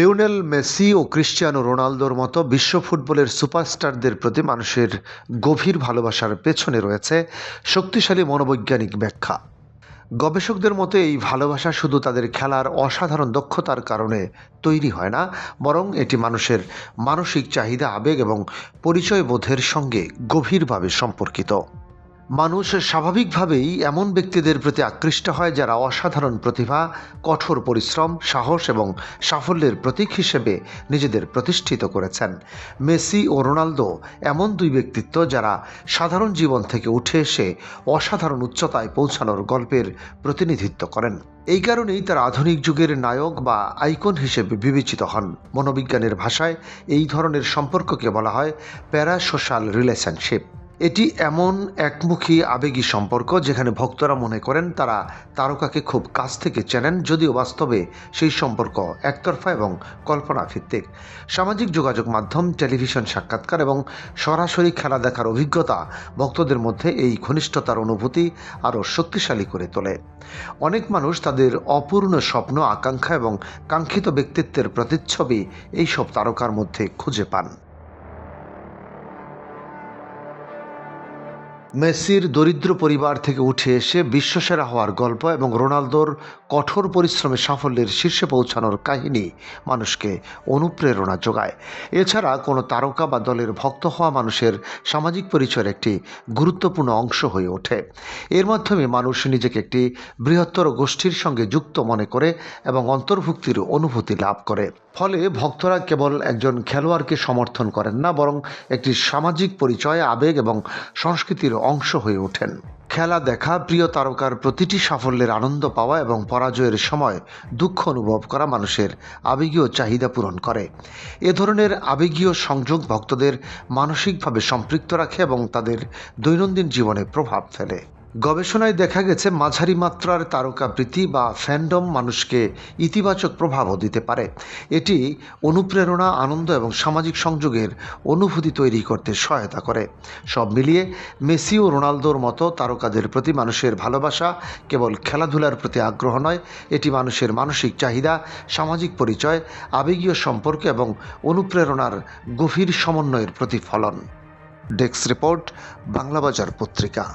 Lionel Messi ও Cristiano রোনালদোর মতো বিশ্ব ফুটবলের সুপারস্টারদের প্রতি মানুষের গভীর ভালোবাসার পেছনে রয়েছে শক্তিশালী মনোবৈজ্ঞানিক ব্যাখ্যা। গবেষকদের মতে এই ভালোবাসা শুধু তাদের খেলার অসাধারণ দক্ষতার কারণে তৈরি হয় না, বরং এটি মানুষের মানসিক চাহিদা, আবেগ এবং পরিচয়বোধের সঙ্গে গভীরভাবে সম্পর্কিত। মানুষ স্বাভাবিকভাবেই এমন ব্যক্তিদের প্রতি আকৃষ্ট হয় যারা অসাধারণ প্রতিভা, কঠোর পরিশ্রম, সাহস এবং সাফল্যের প্রতীক হিসেবে নিজেদের প্রতিষ্ঠিত করেছেন। মেসি ও রোনালদো এমন দুই ব্যক্তিত্ব যারা সাধারণ জীবন থেকে উঠে এসে অসাধারণ উচ্চতায় পৌঁছানোর গল্পের প্রতিনিধিত্ব করেন। এই কারণেই তারা আধুনিক যুগের নায়ক বা আইকন হিসেবে বিবেচিত হন। মনোবিজ্ঞানের ভাষায় এই ধরনের সম্পর্ককে বলা হয় প্যারাসোশ্যাল রিলেশনশিপ। এটি এমন একমুখী আবেগী সম্পর্ক যেখানে ভক্তরা মনে করেন তারা তারকাকে খুব কাছ থেকে চেনেন, যদিও বাস্তবে সেই সম্পর্ক একতরফা এবং কল্পনা ভিত্তিক। সামাজিক যোগাযোগ মাধ্যম, টেলিভিশন সাক্ষাৎকার এবং সরাসরি খেলা দেখার অভিজ্ঞতা ভক্তদের মধ্যে এই ঘনিষ্ঠতার অনুভূতি আরও শক্তিশালী করে তোলে। অনেক মানুষ তাদের অপূর্ণ স্বপ্ন, আকাঙ্ক্ষা এবং কাঙ্ক্ষিত ব্যক্তিত্বের প্রতিচ্ছবি এইসব তারকার মধ্যে খুঁজে পান। মেসির দরিদ্র পরিবার থেকে উঠে এসে বিশ্বসেরা হওয়ার গল্প এবং রোনালদোর কঠোর পরিশ্রমে সাফল্যের শীর্ষে পৌঁছানোর কাহিনী মানুষকে অনুপ্রেরণা যোগায়। এছাড়া কোনো তারকা বা দলের ভক্ত হওয়া মানুষের সামাজিক পরিচয়ের একটি গুরুত্বপূর্ণ অংশ হয়ে ওঠে। এর মাধ্যমে মানুষ নিজেকে একটি বৃহত্তর গোষ্ঠীর সঙ্গে যুক্ত মনে করে এবং অন্তর্ভুক্তির অনুভূতি লাভ করে। ফলে ভক্তরা কেবল একজন খেলোয়াড়কে সমর্থন করেন না, বরং একটি সামাজিক পরিচয়, আবেগ এবং সংস্কৃতির অংশ হয়ে ওঠেন। খেলা দেখা, প্রিয় তারকার প্রতিটি সাফল্যের আনন্দ পাওয়া এবং পরাজয়ের সময় দুঃখ অনুভব করা মানুষের আবেগীয় চাহিদা পূরণ করে। এ ধরনের আবেগীয় সংযোগ ভক্তদের মানসিকভাবে সম্পৃক্ত রাখে এবং তাদের দৈনন্দিন জীবনে প্রভাব ফেলে। গবেষণায় দেখা গেছে মাঝারি মাত্রার তারকাপ্রীতি বা ফ্যান্ডম মানুষকে ইতিবাচক প্রভাবও দিতে পারে। এটি অনুপ্রেরণা, আনন্দ এবং সামাজিক সংযোগের অনুভূতি তৈরি করতে সহায়তা করে। সব মিলিয়ে মেসি ও রোনালদোর মতো তারকাদের প্রতি মানুষের ভালোবাসা কেবল খেলাধুলার প্রতি আগ্রহ নয়, এটি মানুষের মানসিক চাহিদা, সামাজিক পরিচয়, আবেগীয় সম্পর্ক এবং অনুপ্রেরণার গভীর সমন্বয়ের প্রতিফলন। ডেস্ক রিপোর্ট, বাংলাবাজার পত্রিকা।